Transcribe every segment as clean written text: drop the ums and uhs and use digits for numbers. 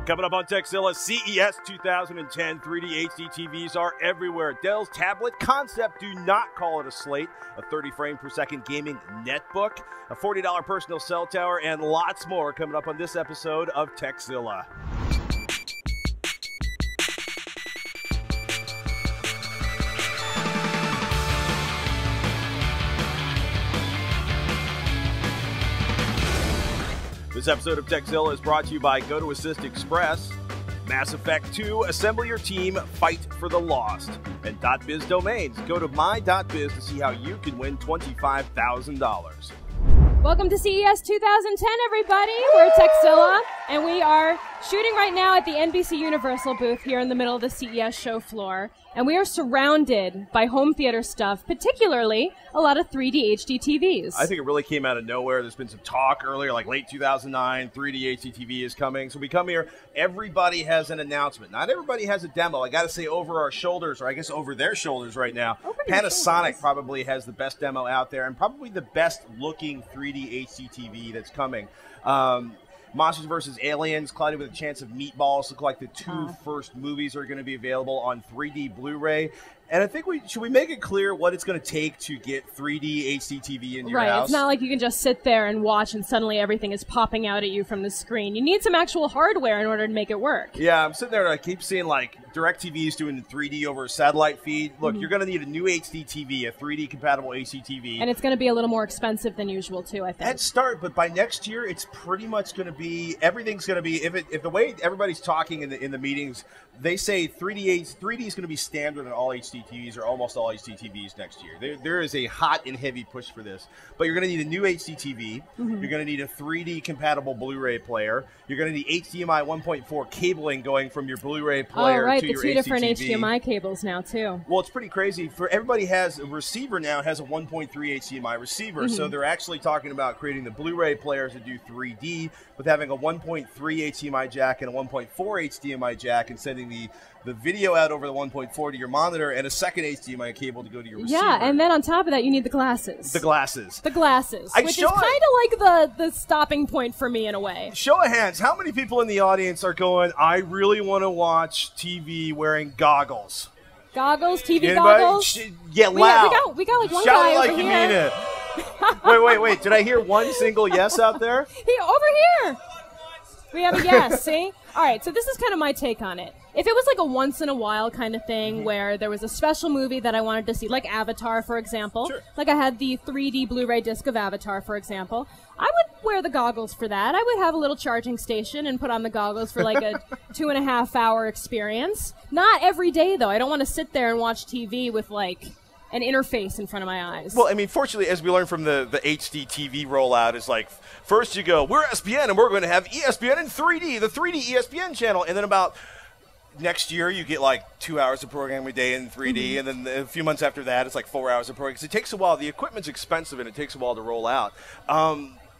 Coming up on Tekzilla, CES 2010, 3D HD TVs are everywhere. Dell's tablet concept, do not call it a slate, a 30 frame per second gaming netbook, a $40 personal cell tower, and lots more coming up on this episode of Tekzilla. This episode of Tekzilla is brought to you by Go to Assist Express, Mass Effect 2, Assemble Your Team, Fight for the Lost, and .biz domains. Go to my.biz to see how you can win $25,000. Welcome to CES 2010, everybody. We're at Tekzilla, and we are shooting right now at the NBC Universal booth here in the middle of the CES show floor. And we are surrounded by home theater stuff, particularly a lot of 3D HD TVs. I think it really came out of nowhere. There's been some talk earlier, like late 2009, 3D HD TV is coming. So we come here, everybody has an announcement. Not everybody has a demo. I got to say over our shoulders, or I guess over their shoulders right now, Panasonic probably has the best demo out there and probably the best looking 3D HD TV that's coming. Monsters vs. Aliens, Cloudy with a Chance of Meatballs, look like the two first movies are going to be available on 3D Blu-ray. And I think should we make it clear what it's going to take to get 3D HD TV into your house? Right, it's not like you can just sit there and watch and suddenly everything is popping out at you from the screen. You need some actual hardware in order to make it work. Yeah, I'm sitting there and I keep seeing like DirecTV's doing 3D over a satellite feed. Look, you're going to need a new HD TV, a 3D compatible HD TV. And it's going to be a little more expensive than usual too, I think. At start, but by next year, it's pretty much going to be, everything's going to be, if the way everybody's talking in the meetings, they say 3D is going to be standard on all HD TVs or almost all HD TVs next year. There is a hot and heavy push for this. But you're going to need a new HD TV. You're going to need a 3D compatible Blu-ray player. You're going to need HDMI 1.4 cabling going from your Blu-ray player to your HD TV. The two different HDMI cables now too. Well, it's pretty crazy. For everybody has a receiver now has a 1.3 HDMI receiver. So they're actually talking about creating the Blu-ray players to do 3D with having a 1.3 HDMI jack and a 1.4 HDMI jack and sending the video out over the 1.4 to your monitor and a second HDMI cable to go to your receiver. Yeah, and then on top of that, you need the glasses. The glasses. The glasses, which is kind of like the stopping point for me in a way. Show of hands, how many people in the audience are going, I really want to watch TV wearing goggles? Goggles? TV Anybody? goggles? Yeah, loud. We got like one Shout guy it like over you here. mean it. Wait. Did I hear one single yes out there? Over here. We have a yes, see? All right, so this is kind of my take on it. If it was like a once-in-a-while kind of thing where there was a special movie that I wanted to see, like Avatar, for example. Sure. Like I had the 3D Blu-ray disc of Avatar, for example. I would wear the goggles for that. I would have a little charging station and put on the goggles for like a 2.5-hour experience. Not every day, though. I don't want to sit there and watch TV with like an interface in front of my eyes. Well, I mean, fortunately, as we learned from the HD TV rollout, is like, first you go, we're ESPN, and we're going to have ESPN in 3D, the 3D ESPN channel, and then about next year you get like 2 hours of programming a day in 3D, and then a few months after that it's like 4 hours of programming. Because it takes a while. The equipment's expensive, and it takes a while to roll out.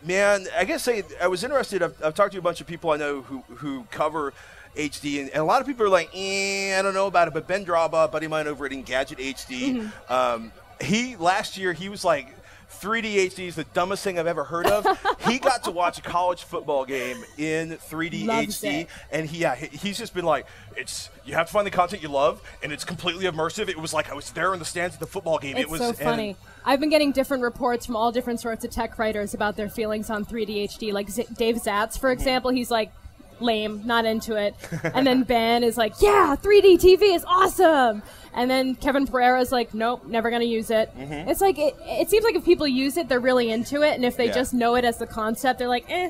Man, I guess I was interested. I've talked to a bunch of people I know who cover HD, and a lot of people are like, I don't know about it, but Ben Draba, a buddy of mine over at Engadget HD, last year he was like, 3D HD is the dumbest thing I've ever heard of. He got to watch a college football game in 3D HD, and he's just been like, you have to find the content you love, and it's completely immersive. It was like I was there in the stands at the football game. It's so funny. I've been getting different reports from all different sorts of tech writers about their feelings on 3D HD. Like Dave Zatz, for example, he's like, lame, not into it. And then Ben is like, yeah, 3D TV is awesome. And then Kevin Pereira is like, nope, never going to use it. It's like, it seems like if people use it, they're really into it. And if they just know it as the concept, they're like, eh.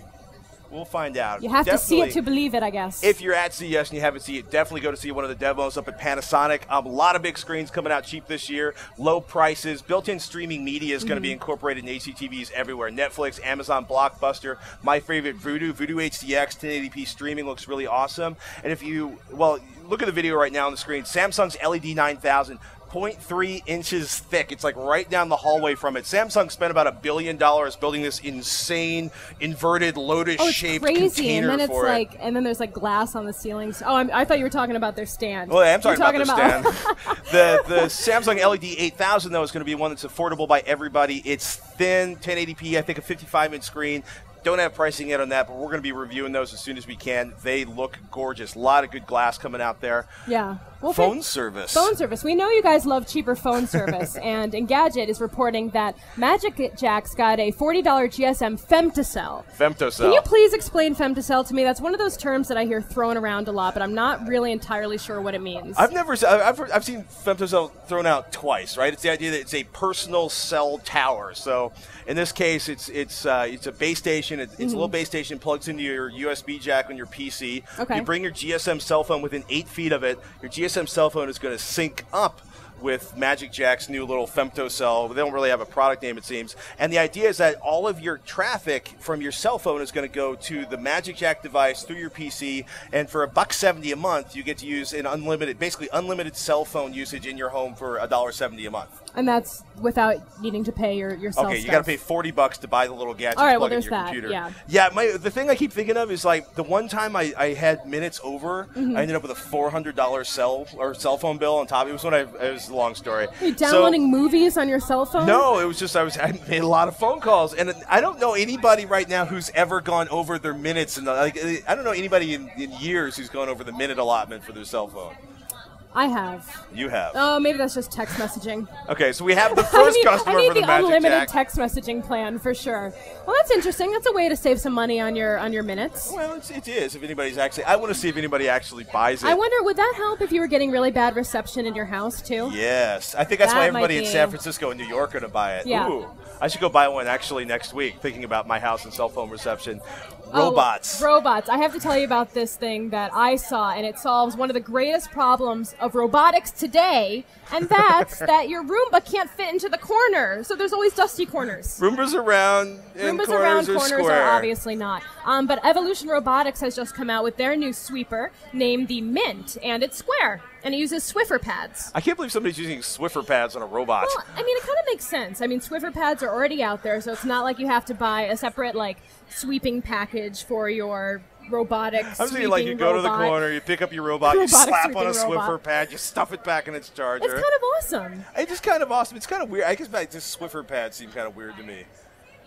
We'll find out. You have to see it to believe it, I guess. If you're at CES and you haven't seen it, definitely go to see one of the demos up at Panasonic. A lot of big screens coming out cheap this year, low prices. Built-in streaming media is going to be incorporated in HDTVs everywhere. Netflix, Amazon, Blockbuster, my favorite, Vudu HDX, 1080p streaming looks really awesome. And if you, look at the video right now on the screen. Samsung's LED 9000. 0.3 inches thick. It's like right down the hallway from it. Samsung spent about $1 billion building this insane inverted lotus-shaped container and then for it. And then there's like glass on the ceilings. Oh, I thought you were talking about their stand. Well, I'm talking about their stand. The Samsung LED 8000 though is going to be one that's affordable by everybody. It's thin, 1080p. I think a 55-inch screen. Don't have pricing yet on that, but we're going to be reviewing those as soon as we can. They look gorgeous. A lot of good glass coming out there. Yeah. Well, phone service. Phone service. We know you guys love cheaper phone service, and Engadget is reporting that Magic Jack's got a $40 GSM Femtocell. Femtocell. Can you please explain Femtocell to me? That's one of those terms that I hear thrown around a lot, but I'm not really entirely sure what it means. I've seen Femtocell thrown out twice, right? It's the idea that it's a personal cell tower. So in this case, it's a base station. It's a little base station, plugs into your USB jack on your PC. Okay. You bring your GSM cell phone within 8 feet of it. Your GSM cell phone is going to sync up with Magic Jack's new little Femtocell. They don't really have a product name, it seems. And the idea is that all of your traffic from your cell phone is going to go to the Magic Jack device through your PC. And for $1.70 a month, you get to use basically unlimited cell phone usage in your home for $1.70 a month. And that's without needing to pay your cell Okay, stuff. you got to pay $40 to buy the little gadget All right, to plug well, in your there's computer. that, Yeah, the thing I keep thinking of is like the one time I had minutes over, I ended up with a $400 cell phone bill on top. It was a long story. Are you downloading movies on your cell phone? No, it was just I made a lot of phone calls, and I don't know anybody right now who's ever gone over their minutes. And I don't know anybody in years who's gone over the minute allotment for their cell phone. I have. You have. Oh, maybe that's just text messaging. Okay, so we have the first customer I need for the the Magic unlimited Jack. text messaging plan for sure. Well, that's interesting. That's a way to save some money on your minutes. Well, it is. If anybody's actually, I want to see if anybody actually buys it. I wonder, would that help if you were getting really bad reception in your house too? Yes, I think that's why That everybody might in be- San Francisco and New York are going to buy it. Yeah. Ooh, I should go buy one actually next week. Thinking about my house and cell phone reception. Robots. Oh, robots. I have to tell you about this thing that I saw, and it solves one of the greatest problems of robotics today, and that's that your Roomba can't fit into the corner. So there's always dusty corners. Roombas around and Roombas corners around are corners square. are obviously not. But Evolution Robotics has just come out with their new sweeper named the Mint, and it's square, and it uses Swiffer pads. I can't believe somebody's using Swiffer pads on a robot. Well, I mean, it kind of makes sense. I mean, Swiffer pads are already out there, so it's not like you have to buy a separate, sweeping package for your robotic I'm saying you go to the corner, you pick up your robot, you Robotic slap on a sweeping robot. Swiffer pad, you stuff it back in its charger. It's kind of awesome. It's just kind of awesome. It's kind of weird. I guess this Swiffer pad seems kind of weird to me.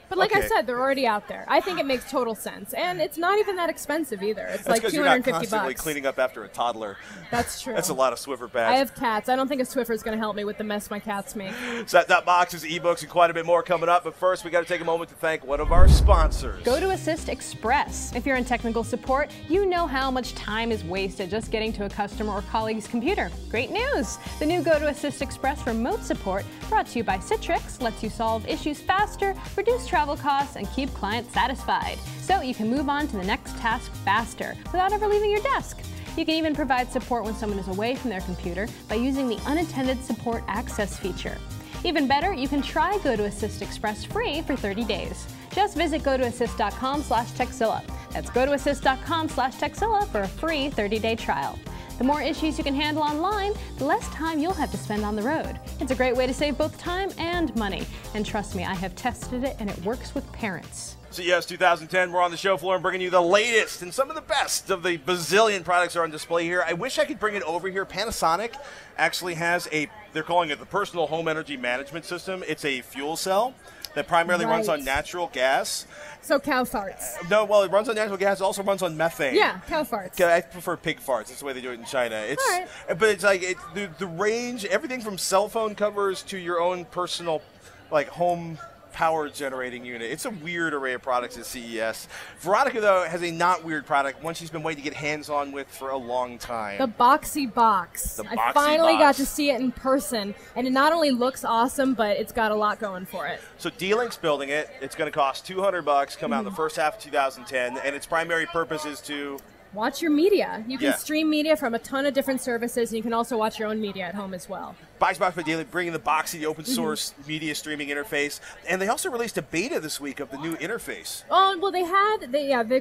But like I Okay. said, they're already out there. I think it makes total sense. And it's not even that expensive either. It's That's like because you're not $250. constantly cleaning up after a toddler. That's true. That's a lot of Swiffer I pads. have cats. I don't think a Swiffer is going to help me with the mess my cats make. So that box is eBooks and quite a bit more coming up. But first, we got to take a moment to thank one of our sponsors. Go to Assist Express. If you're in technical support, you know how much time is wasted just getting to a customer or colleague's computer. Great news! The new Go to Assist Express remote support, brought to you by Citrix, lets you solve issues faster, reduce travel costs, and keep clients satisfied. So you can move on to the next task faster without ever leaving your desk. You can even provide support when someone is away from their computer by using the unattended support access feature. Even better, you can try Go to Assist Express free for 30 days. Just visit gotoassist.com/Tekzilla. That's gotoassist.com/Tekzilla for a free 30-day trial. The more issues you can handle online, the less time you'll have to spend on the road. It's a great way to save both time and money. And trust me, I have tested it and it works with parents. CES 2010, we're on the show floor and bringing you the latest and some of the best of the bazillion products are on display here. I wish I could bring it over here. Panasonic actually has they're calling it the Personal Home Energy Management System. It's a fuel cell that primarily runs on natural gas. So cow farts. No, well, it runs on natural gas. It also runs on methane. Yeah, cow farts. I prefer pig farts. That's the way they do it in China. It's, All right. But it's like the range, everything from cell phone covers to your own personal, home power generating unit. It's a weird array of products at CES. Veronica, though, has a not weird product, one she's been waiting to get hands-on with for a long time. The Boxee Box. The I Boxee finally Box. got to see it in person, and it not only looks awesome, but it's got a lot going for it. So D-Link's building it. It's going to cost $200, come out in the first half of 2010, and its primary purpose is to Watch your media. You can Yeah. stream media from a ton of different services, and you can also watch your own media at home as well. Boxee Box by D-Link, bringing the Boxee, the open source media streaming interface. And they also released a beta this week of the new interface. Oh, well, they've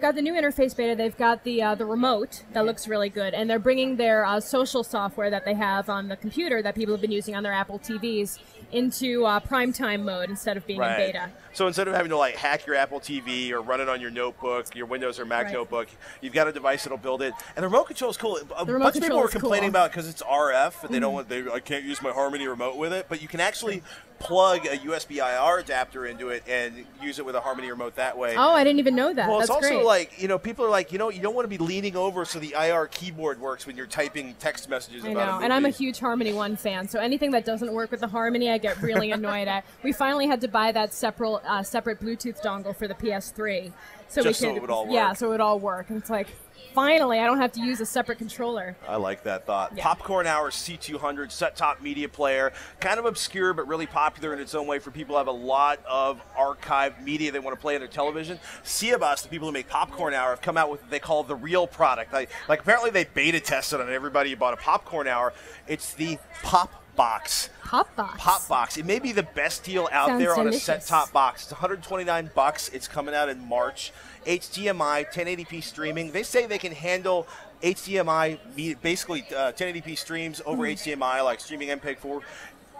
got the new interface beta. They've got the remote that looks really good, and they're bringing their social software that they have on the computer that people have been using on their Apple TVs into primetime mode instead of being in beta. So instead of having to hack your Apple TV or run it on your notebook, your Windows or Mac notebook, you've got a device that'll build it. And the remote control is cool. A bunch of people were complaining about it because it's RF, and they don't want. I can't use my a Harmony remote with it, but you can actually plug a USB IR adapter into it and use it with a Harmony remote that way. Oh, I didn't even know that. Well, That's it's also great. like, you know, people are like, you know, you don't want to be leaning over so the IR keyboard works when you're typing text messages I about a know, movie. and I'm a huge Harmony 1 fan, so anything that doesn't work with the Harmony, I get really annoyed at. We finally had to buy that separate Bluetooth dongle for the PS3, so Just we so could, it would all work. Yeah, so it would all work. And it's like, finally, I don't have to use a separate controller. I like that thought. Yeah. Popcorn Hour C200 set-top media player, kind of obscure but really popular in its own way for people who have a lot of archived media they want to play on their television. CES, the people who make Popcorn Hour, have come out with what they call the real product. Like apparently they beta tested on everybody who bought a Popcorn Hour. It's the PopBox. PopBox. PopBox. It may be the best deal out Sounds there on delicious. a set-top box. It's $129. It's coming out in March. HDMI, 1080p streaming. They say they can handle HDMI, basically 1080p streams over HDMI, like streaming MPEG-4,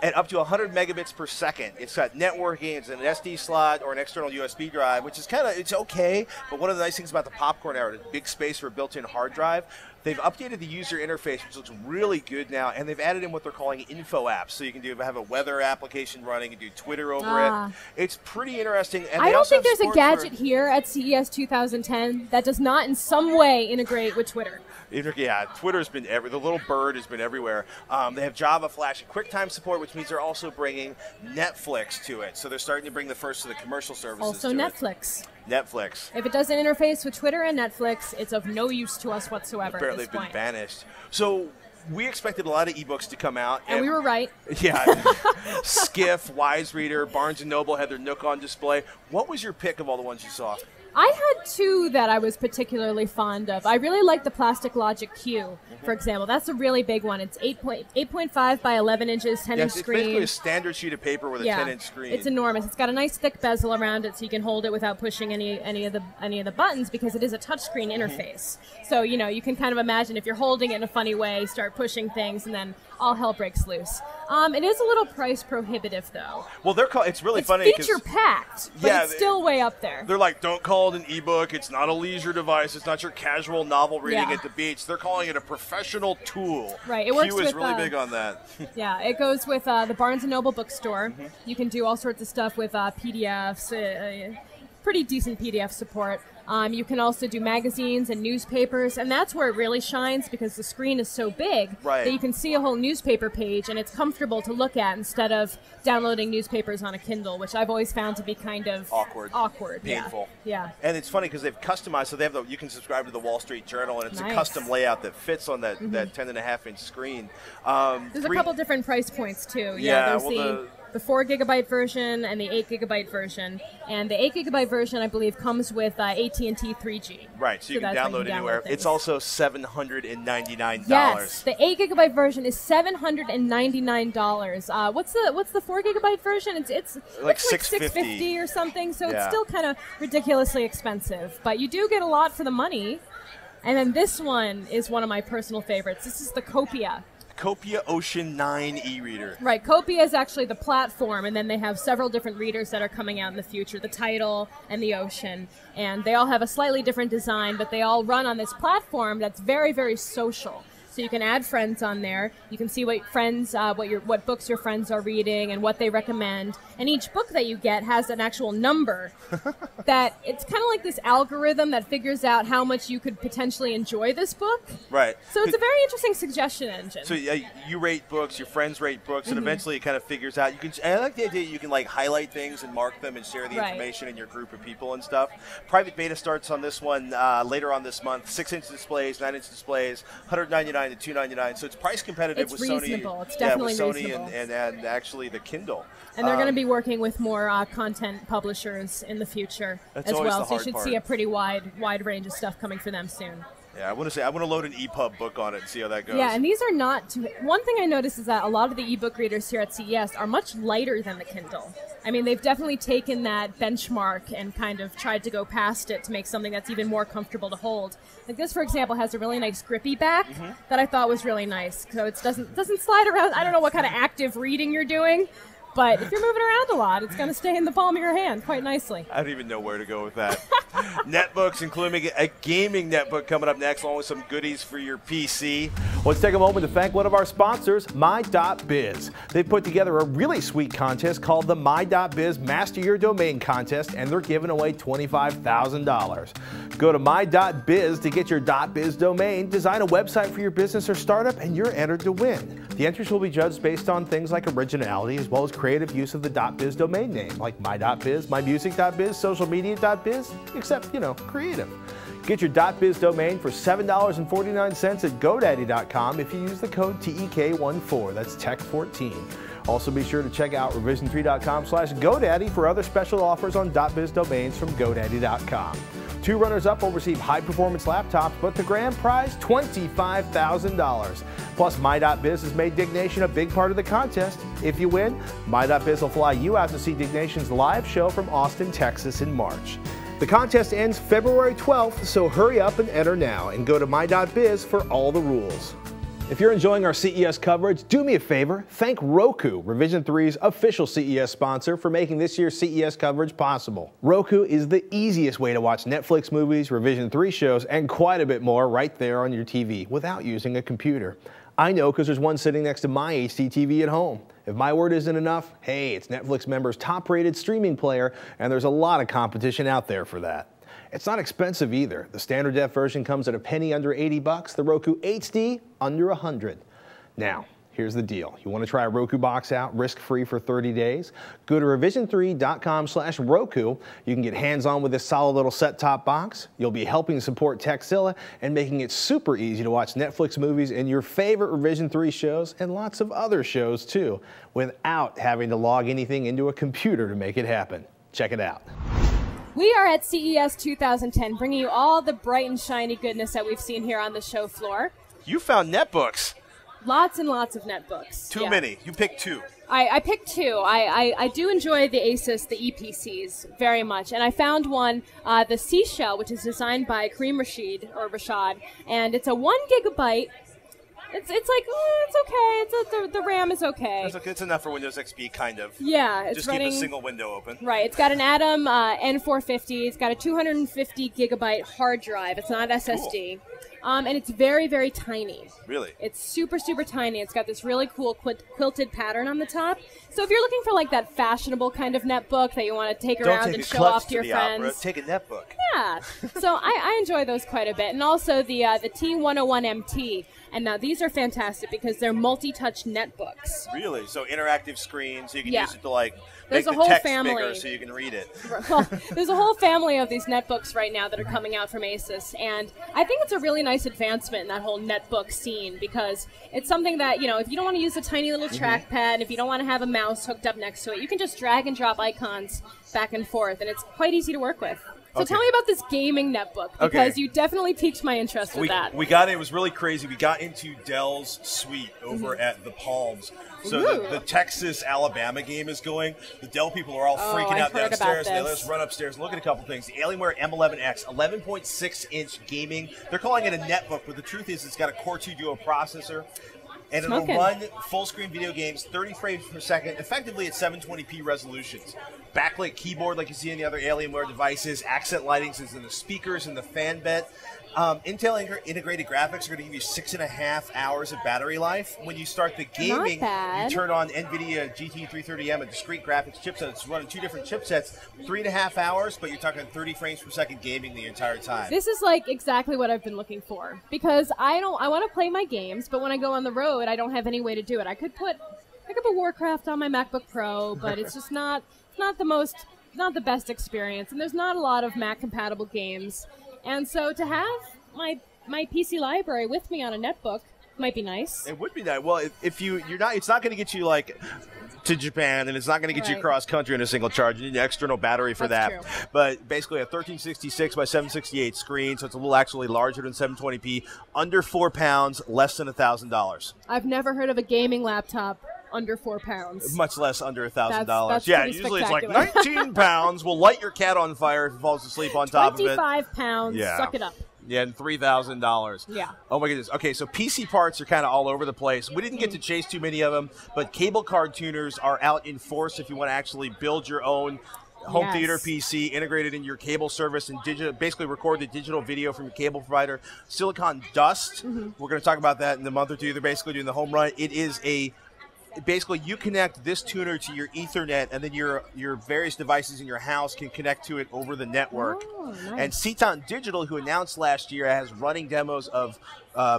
at up to 100 megabits per second. It's got networking, it's an SD slot or an external USB drive, which is it's okay, but one of the nice things about the Popcorn Hour is big space for a built-in hard drive. They've updated the user interface, which looks really good now, and they've added in what they're calling info apps. So you can have a weather application running and do Twitter over it. It's pretty interesting. And I they don't also think have there's a support gadget here at CES 2010 that does not in some way integrate with Twitter. Yeah, Twitter's been the little bird has been everywhere. They have Java, Flash, and QuickTime support, which means they're also bringing Netflix to it. So they're starting to bring the first of the commercial services Also to Netflix. Netflix. If it doesn't interface with Twitter and Netflix, it's of no use to us whatsoever. Apparently at this they've point. been banished. So we expected a lot of ebooks to come out. And we were right. Yeah. Skiff, Wise Reader, Barnes & Noble had their Nook on display. What was your pick of all the ones you saw? I had two that I was particularly fond of. I really like the Plastic Logic Q, for example. That's a really big one. It's 8.5 by 11 inches, 10-inch It's screen. basically a standard sheet of paper with a 10-inch screen. It's enormous. It's got a nice thick bezel around it, so you can hold it without pushing any of the buttons because it is a touchscreen interface. So you can kind of imagine if you're holding it in a funny way, start pushing things, and then all hell breaks loose. It is a little price prohibitive, though. Well, it's really It's funny. feature packed, but it's still way up there. They're like, don't call it an ebook. It's not a leisure device. It's not your casual novel reading at the beach. They're calling it a professional tool. Right. It works Q is with, really big on that. Yeah, it goes with the Barnes & Noble bookstore. You can do all sorts of stuff with PDFs, pretty decent PDF support. You can also do magazines and newspapers, and that's where it really shines because the screen is so big that you can see a whole newspaper page, and it's comfortable to look at instead of downloading newspapers on a Kindle, which I've always found to be kind of awkward, painful. Yeah. And it's funny because they've customized, so they have you can subscribe to the Wall Street Journal, and it's a custom layout that fits on that 10.5-inch screen. There's a couple different price points too. Yeah, there's the 4 gigabyte version and the 8 gigabyte version, and the 8 gigabyte version I believe comes with AT&T 3G. Right, so you can download anywhere. It's also $799. Yes, the 8 gigabyte version is $799. What's the 4 gigabyte version? It's like $650 or something. So it's still kind of ridiculously expensive, but you do get a lot for the money. And then this one is one of my personal favorites. This is the Copia. Copia Ocean 9 e-reader. Right, Copia is actually the platform, and then they have several different readers that are coming out in the future, the Tidal and the Ocean, and they all have a slightly different design, but they all run on this platform that's very, very social. So you can add friends on there. You can see what books your friends are reading and what they recommend. And each book that you get has an actual number that it's kind of like this algorithm that figures out how much you could potentially enjoy this book. Right. So it's a very interesting suggestion engine. So you rate books, your friends rate books, and eventually it kind of figures out. I like the idea you can like highlight things and mark them and share the information in your group of people and stuff. Private beta starts on this one later on this month. 6-inch displays, 9-inch displays, $199 to $299. So it's price competitive with reasonable. Sony. It's definitely with Sony reasonable. and actually the Kindle. And they're going to be working with more content publishers in the future as well. So you should see a pretty wide range of stuff coming for them soon. Yeah, I want to load an EPUB book on it and see how that goes. Yeah, and these are not too... One thing I noticed is that a lot of the ebook readers here at CES are much lighter than the Kindle. I mean, they've definitely taken that benchmark and kind of tried to go past it to make something that's even more comfortable to hold. Like this, for example, has a really nice grippy back that I thought was really nice. So it doesn't slide around. I don't know what kind of active reading you're doing, But if you're moving around a lot, it's going to stay in the palm of your hand quite nicely. I don't even know where to go with that. Netbooks, including a gaming netbook coming up next, along with some goodies for your PC. Let's take a moment to thank one of our sponsors, My.biz. They've put together a really sweet contest called the My.biz Master Your Domain Contest, and they're giving away $25,000. Go to My.biz to get your .biz domain, design a website for your business or startup, and you're entered to win. The entries will be judged based on things like originality as well as creative use of the .biz domain name, like My.biz, MyMusic.biz, socialmedia.biz, except, creative. Get your .biz domain for $7.49 at GoDaddy.com if you use the code TEK14. That's TEK14. Also be sure to check out revision3.com/GoDaddy for other special offers on .biz domains from GoDaddy.com. 2 runners-up will receive high-performance laptops, but the grand prize, $25,000. Plus, My.biz has made Dignation a big part of the contest. If you win, My.biz will fly you out to see Dignation's live show from Austin, Texas in March. The contest ends February 12th, so hurry up and enter now and go to My.biz for all the rules. If you're enjoying our CES coverage, do me a favor, thank Roku, Revision 3's official CES sponsor, for making this year's CES coverage possible. Roku is the easiest way to watch Netflix movies, Revision 3 shows, and quite a bit more right there on your TV without using a computer. I know because there's one sitting next to my HDTV at home. If my word isn't enough, hey, it's Netflix members' top-rated streaming player, and there's a lot of competition out there for that. It's not expensive either. The standard def version comes at a penny under $80, the Roku HD under $100. Now, here's the deal. You want to try a Roku box out risk-free for 30 days? Go to revision3.com/Roku. You can get hands-on with this solid little set-top box. You'll be helping support Tekzilla and making it super easy to watch Netflix movies and your favorite Revision 3 shows and lots of other shows too, without having to log anything into a computer to make it happen. Check it out. We are at CES 2010, bringing you all the bright and shiny goodness that we've seen here on the show floor. You found netbooks. Lots and lots of netbooks. Too many. You picked 2. I picked 2. I do enjoy the Asus, the EPCs, very much. And I found one, the Seashell, which is designed by Kareem Rashad, and it's a 1 gigabyte. It's like, it's okay. The RAM is okay. It's enough for Windows XP, kind of. Yeah, it's just running, keep a single window open. Right. It's got an Atom N450. It's got a 250 gigabyte hard drive. It's not SSD. Cool. And it's very, very tiny. Really? It's super, super tiny. It's got this really cool quilted pattern on the top. So if you're looking for like that fashionable kind of netbook that you want to take around and show off to your friends. Opera. Take a netbook. Yeah. So I enjoy those quite a bit. And also the T101MT. And now these are fantastic because they're multi-touch netbooks. Really? So interactive screens, so you can use it to like there's make a the whole text family bigger so you can read it. Well, there's a whole family of these netbooks right now that are coming out from Asus, and I think it's a really nice advancement in that whole netbook scene because it's something that, if you don't want to use a tiny little trackpad, if you don't want to have a mouse hooked up next to it, you can just drag and drop icons back and forth, and it's quite easy to work with. So tell me about this gaming netbook, because you definitely piqued my interest with that. We got it. It was really crazy. We got into Dell's suite over at the Palms. So the Texas-Alabama game is going. The Dell people are all freaking out downstairs. They let us run upstairs and look at a couple things. The Alienware M11X, 11.6-inch gaming. They're calling it a netbook, but the truth is it's got a Core 2 Duo processor. And it'll run full-screen video games, 30 frames per second, effectively at 720p resolutions. Backlit keyboard like you see in the other Alienware devices, accent lightings is in the speakers and the fan bed. Intel integrated graphics are going to give you 6.5 hours of battery life. When you start the gaming, you turn on NVIDIA GT330M, a discrete graphics chipset. It's running 2 different chipsets, 3.5 hours, but you're talking 30 frames per second gaming the entire time. This is like exactly what I've been looking for, because I want to play my games, but when I go on the road, I don't have any way to do it. I could put Warcraft on my MacBook Pro, but it's just not the best experience, and there's not a lot of Mac compatible games. And so to have my PC library with me on a netbook might be nice. It would be nice. Well, if you're not, it's not going to get you like to Japan, and it's not going to get you cross country in a single charge. You need an external battery for that. True. But basically a 1366 by 768 screen, so it's a little actually larger than 720p, under 4 pounds, less than $1,000. I've never heard of a gaming laptop under 4 pounds. Much less under $1,000. That's yeah, usually it's like 19 pounds. Will light your cat on fire if it falls asleep on top of it. 25 pounds. Yeah. Suck it up. Yeah, and $3,000. Yeah. Oh my goodness. Okay, so PC parts are kind of all over the place. We didn't get to chase too many of them, but cable card tuners are out in force if you want to actually build your own home theater PC, integrated in your cable service, and basically record the digital video from your cable provider. Silicon Dust. We're going to talk about that in a month or two. They're basically doing the home run. It is basically you connect this tuner to your Ethernet, and then your various devices in your house can connect to it over the network. Oh, nice. And Ceton Digital, who announced last year, has running demos of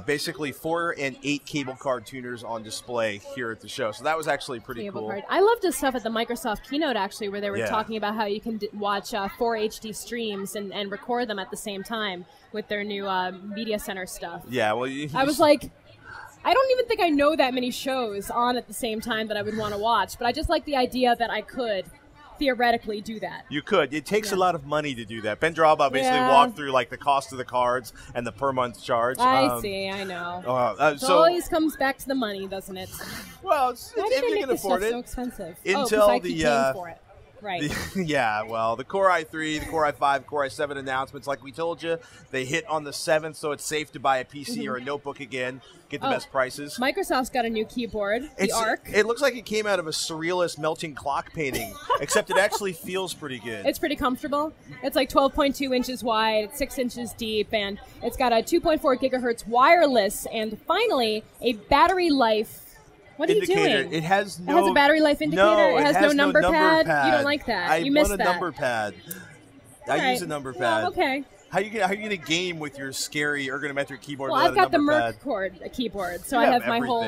basically 4 and 8 cable card tuners on display here at the show. So that was actually pretty cool. I loved this stuff at the Microsoft keynote, actually, where they were talking about how you can watch 4 HD streams and record them at the same time with their new media center stuff. Yeah, well, I was like, I don't even think I know that many shows on at the same time that I would want to watch, but I just like the idea that I could theoretically do that. You could. It takes a lot of money to do that. Ben Draba basically walked through like the cost of the cards and the per month charge. I see. I know. It so always comes back to the money, doesn't it? Well, Why if do they you make can this afford stuff it. so expensive? Until I keep paying for it. Right. Yeah, well, the Core i3, the Core i5, Core i7 announcements, like we told you, they hit on the 7th, so it's safe to buy a PC or a notebook again, get the best prices. Microsoft's got a new keyboard, the Arc. It looks like it came out of a surrealist melting clock painting, except it actually feels pretty good. It's pretty comfortable. It's like 12.2 inches wide, it's 6 inches deep, and it's got a 2.4 gigahertz wireless, and finally, a battery life. What are indicator. You doing? It has It has a battery life indicator. No, it has no number pad. You don't like that. You missed that. I want a number pad. I use a number pad. Well, okay. How you gonna game with your scary ergometric keyboard? Well, I've got the Merc keyboard, so I have my whole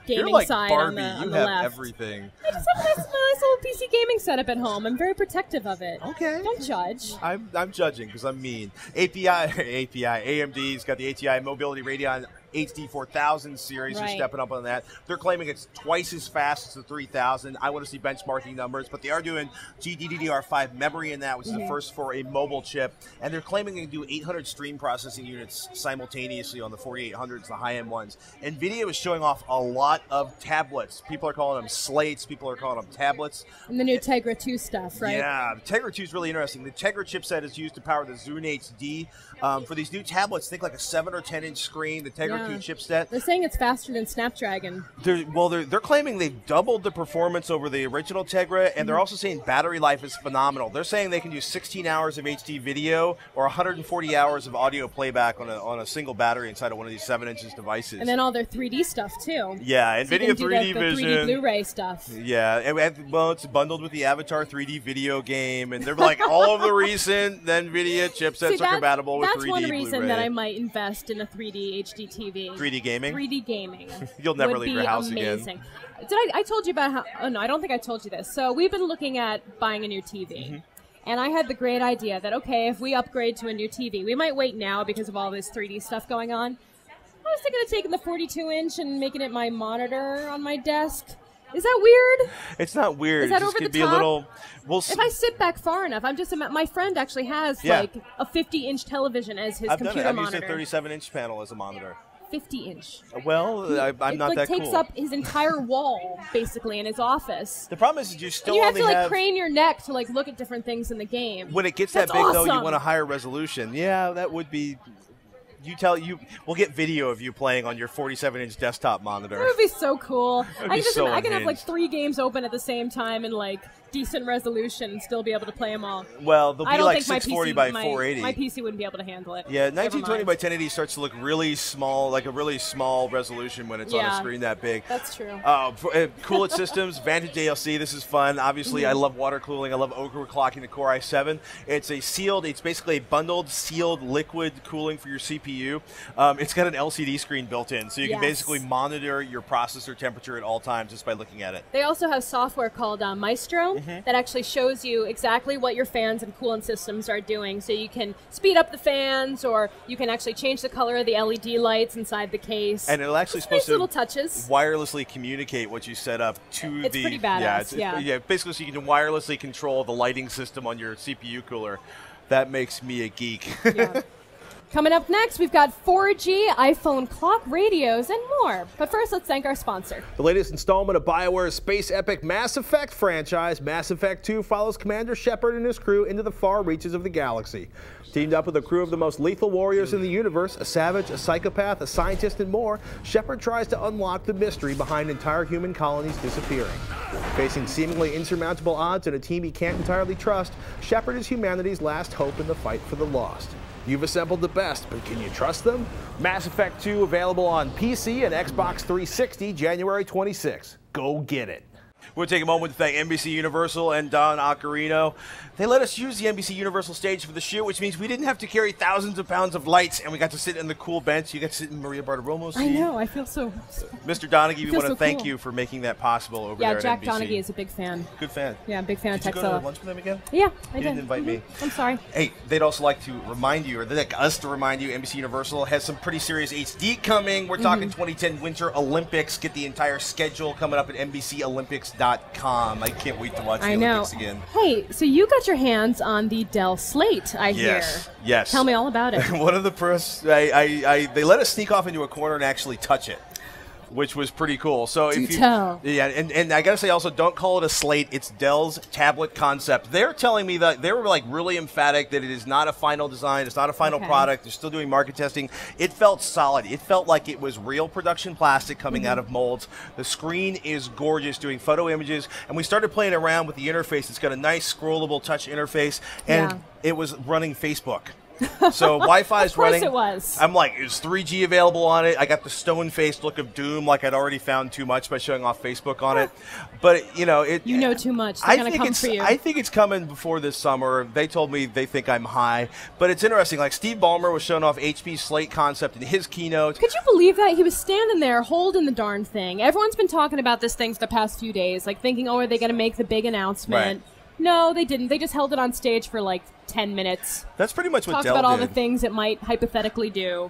gaming side Barbie. on the left. You have everything. I just have a nice little PC gaming setup at home. I'm very protective of it. Okay. Don't judge. I'm judging because I'm mean. AMD's got the ATI Mobility Radeon HD 4000 series. They're stepping up on that. They're claiming it's twice as fast as the 3000. I want to see benchmarking numbers, but they are doing GDDR5 memory in that, which is the first for a mobile chip. And they're claiming they can do 800 stream processing units simultaneously on the 4800s, the high-end ones. NVIDIA is showing off a lot of tablets. People are calling them slates. People are calling them tablets. And the new Tegra 2 stuff, right? Yeah, the Tegra 2 is really interesting. The Tegra chipset is used to power the Zune HD. For these new tablets, think like a 7 or 10 inch screen. The Tegra 2 chipset. They're saying it's faster than Snapdragon. They're claiming they've doubled the performance over the original Tegra, and they're also saying battery life is phenomenal. They're saying they can do 16 hours of HD video or 140 hours of audio playback on a single battery inside of one of these 7 inches devices. And then all their 3D stuff too. Yeah, so NVIDIA 3D Vision. 3D Blu-ray stuff. Yeah, it's bundled with the Avatar 3D video game, and they're like all of the recent NVIDIA chipsets are compatible with 3D Blu-ray. That's one reason that I might invest in a 3D HD TV. 3D gaming? 3D gaming. You'll never leave your house amazing. again. I told you about how... Oh, no, I don't think I told you this. So we've been looking at buying a new TV. And I had the great idea that, okay, if we upgrade to a new TV, we might wait now because of all this 3D stuff going on. I was thinking of taking the 42-inch and making it my monitor on my desk. Is that weird? It's not weird. Is that it just over could the be top? A little. If I sit back far enough, I'm just. My friend actually has like a 50-inch television as his computer monitor. I've used a 37-inch panel as a monitor. 50-inch. Well, I'm not that cool. It takes up his entire wall, basically, in his office. The problem is you still you have only to crane your neck to look at different things in the game. When it gets that big, though, you want a higher resolution. Yeah, that would be. We'll get video of you playing on your 47-inch desktop monitor. That would be so cool. I can have 3 games open at the same time in decent resolution and still be able to play them all. Well, they'll be 640 by 480. My PC wouldn't be able to handle it. Yeah, 1920 by 1080 starts to look really small, like a really small resolution when it's on a screen that big. That's true. Cool It Systems, Vantage ALC, this is fun. Obviously, I love water cooling. I love overclocking the Core i7. It's basically a bundled, sealed liquid cooling for your CPU. It's got an LCD screen built in, so you can basically monitor your processor temperature at all times just by looking at it. They also have software called Maestro that actually shows you exactly what your fans and coolant systems are doing. So you can speed up the fans, or you can actually change the color of the LED lights inside the case. And it'll actually little touches. wirelessly communicate what you set up to it's pretty badass. Basically, so you can wirelessly control the lighting system on your CPU cooler. That makes me a geek. Yeah. Coming up next, we've got 4G, iPhone clock, radios, and more. But first, let's thank our sponsor. The latest installment of BioWare's space epic Mass Effect franchise, Mass Effect 2, follows Commander Shepard and his crew into the far reaches of the galaxy. Teamed up with a crew of the most lethal warriors in the universe, a savage, a psychopath, a scientist, and more, Shepard tries to unlock the mystery behind entire human colonies disappearing. Facing seemingly insurmountable odds and a team he can't entirely trust, Shepard is humanity's last hope in the fight for the lost. You've assembled the best, but can you trust them? Mass Effect 2 available on PC and Xbox 360 January 26. Go get it. We'll take a moment to thank NBC Universal and Don Accarino. They let us use the NBC Universal stage for the shoot, which means we didn't have to carry thousands of pounds of lights, and we got to sit in the cool bench. You got to sit in Maria Bartiromo's seat. I know, I feel so... Mr. Donaghy, we want to thank cool. you for making that possible over there at Jack NBC. Donaghy is a big fan. Good fan. Yeah, big fan of Did you go Tekzilla. to lunch with them again? Yeah, I You did. didn't invite me. I'm sorry. Hey, they'd also like to remind you, or they'd like us to remind you, NBC Universal has some pretty serious HD coming. We're talking 2010 Winter Olympics. Get the entire schedule coming up at NBCOlympics.com. I can't wait to watch the Olympics again. Hey, so you got your hands on the Dell Slate, I hear. Yes. Tell me all about it. One of the press, they let us sneak off into a corner and actually touch it, which was pretty cool. So Do if you, tell. yeah, and I gotta say also, don't call it a slate. It's Dell's tablet concept. They're telling me that they were like really emphatic that it is not a final design. It's not a final product. They're still doing market testing. It felt solid. It felt like it was real production plastic coming out of molds. The screen is gorgeous, doing photo images, and we started playing around with the interface. It's got a nice scrollable touch interface, and it was running Facebook. So Wi-Fi is running. Of course it was. I'm like, is 3G available on it? I got the stone-faced look of doom, like I'd already found too much by showing off Facebook on it. But you know, You know too much. They're going to come for you. I think it's coming before this summer. They told me they think I'm high, but it's interesting. Like Steve Ballmer was showing off HP's Slate concept in his keynote. Could you believe that? He was standing there holding the darn thing. Everyone's been talking about this thing for the past few days, like thinking, oh, are they going to make the big announcement? Right. No, they didn't. They just held it on stage for like 10 minutes. That's pretty much what Talked Dell about all did. the things it might hypothetically do.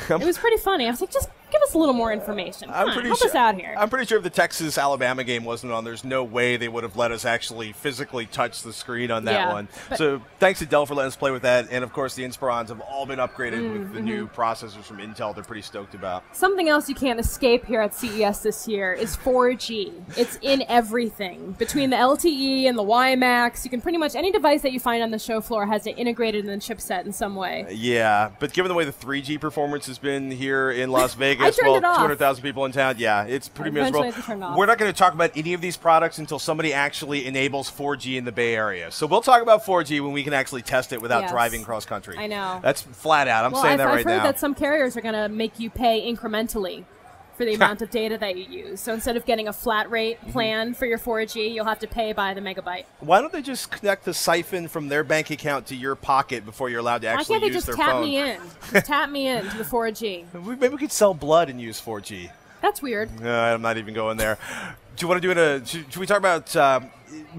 It was pretty funny. I was like, just give us a little more information. Come on, help us out here. I'm pretty sure if the Texas-Alabama game wasn't on, there's no way they would have let us actually physically touch the screen on that one. So thanks to Dell for letting us play with that. And, of course, the Inspirons have all been upgraded with the new processors from Intel. They're pretty stoked about. Something else you can't escape here at CES this year is 4G. It's in everything. Between the LTE and the WiMAX, you can pretty much any device that you find on the show floor has it integrated in the chipset in some way. Yeah, but given the way the 3G performance has been here in Las Vegas, I turned it off. 200,000 people in town, yeah, it's pretty miserable. Eventually I turned it off. We're not going to talk about any of these products until somebody actually enables 4G in the Bay Area. So we'll talk about 4G when we can actually test it without driving cross country. I know. That's flat out. I'm saying that right now. I've heard that some carriers are going to make you pay incrementally for the amount of data that you use. So instead of getting a flat rate plan for your 4G, you'll have to pay by the megabyte. Why don't they just connect the siphon from their bank account to your pocket before you're allowed to actually use their phone? Why can't they just tap me in? Just tap me in to the 4G. Maybe we could sell blood and use 4G. That's weird. I'm not even going there. Do you want to do should we talk about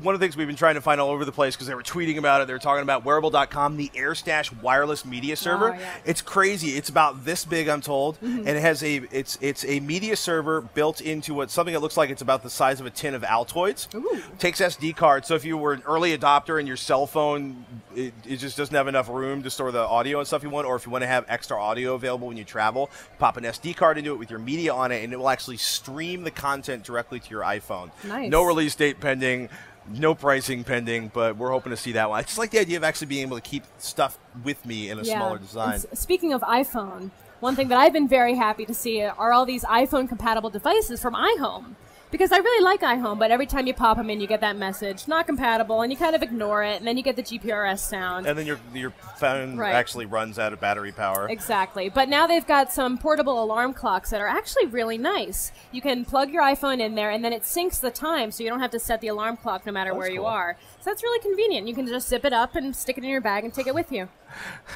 one of the things we've been trying to find all over the place because they were tweeting about it. They were talking about wearable.com, the AirStash wireless media server. Oh, yeah. It's crazy. It's about this big, I'm told, and it has it's a media server built into something that looks like it's about the size of a tin of Altoids. Ooh. Takes SD cards. So if you were an early adopter and your cell phone it just doesn't have enough room to store the audio and stuff you want, or if you want to have extra audio available when you travel, pop an SD card into it with your media on it, and it will actually stream the content directly to your iPhone. Nice. No release date pending. No pricing pending, but we're hoping to see that one. I just like the idea of actually being able to keep stuff with me in a smaller design. Speaking of iPhone, one thing that I've been very happy to see are all these iPhone-compatible devices from iHome. Because I really like iHome, but every time you pop them in, you get that message, not compatible, and you kind of ignore it, and then you get the GPRS sound. And then your phone actually runs out of battery power. Exactly. But now they've got some portable alarm clocks that are actually really nice. You can plug your iPhone in there, and then it syncs the time, so you don't have to set the alarm clock no matter where you are. So that's really convenient. You can just zip it up and stick it in your bag and take it with you.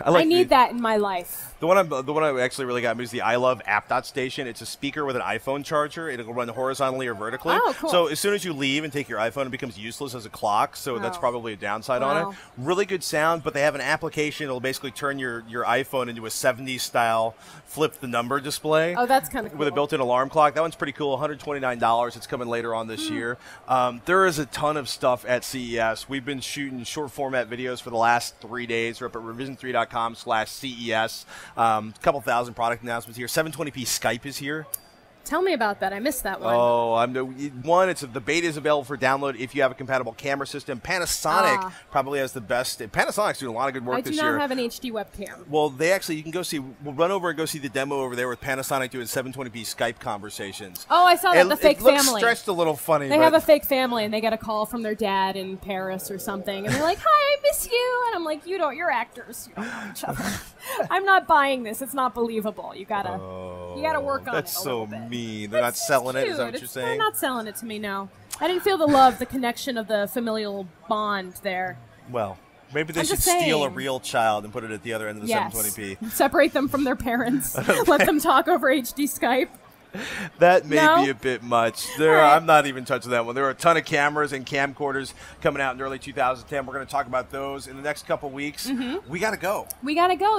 I need that in my life. The one I actually really got me is the I Love App.Station. It's a speaker with an iPhone charger. It'll run horizontally or vertically. Oh, cool. So as soon as you leave and take your iPhone, it becomes useless as a clock. So that's probably a downside on it. Really good sound, but they have an application that'll basically turn your iPhone into a 70s style flip the number display. Oh, that's kind of cool. With a built-in alarm clock. That one's pretty cool. $129. It's coming later on this year. There is a ton of stuff at CES. We've been shooting short format videos for the last 3 days. We're up at revision3.com/CES. A couple thousand product announcements here. 720p Skype is here. Tell me about that. I missed that one. Oh, the beta is available for download if you have a compatible camera system. Panasonic probably has the best. Panasonic's doing a lot of good work this year. I do not have an HD webcam. Well, you can go see. We'll run over and go see the demo over there with Panasonic doing 720p Skype conversations. Oh, I saw that. The fake family. It looks stretched a little funny. They have a fake family, and they get a call from their dad in Paris or something, and they're like, "Hi, I miss you," and I'm like, "You're actors. You don't know each other." I'm not buying this. It's not believable. You gotta work on it a little bit. Mean. They're not selling it. Is that what you're saying? They're not selling it to me. No, I didn't feel the love, the connection of the familial bond there. Well, maybe they should steal a real child and put it at the other end of the 720p. Separate them from their parents. Let them talk over HD Skype. That may be a bit much. I'm not even touching that one. There are a ton of cameras and camcorders coming out in early 2010. We're going to talk about those in the next couple weeks. We got to go.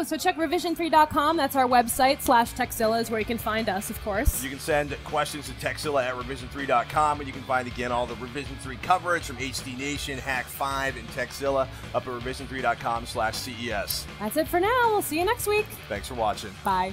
So check revision3.com. That's our website. /Tekzilla is where you can find us, of course. You can send questions to Tekzilla at revision3.com, and you can find, again, all the Revision 3 coverage from HD Nation, Hack 5, and Tekzilla up at revision3.com/CES. That's it for now. We'll see you next week. Thanks for watching. Bye.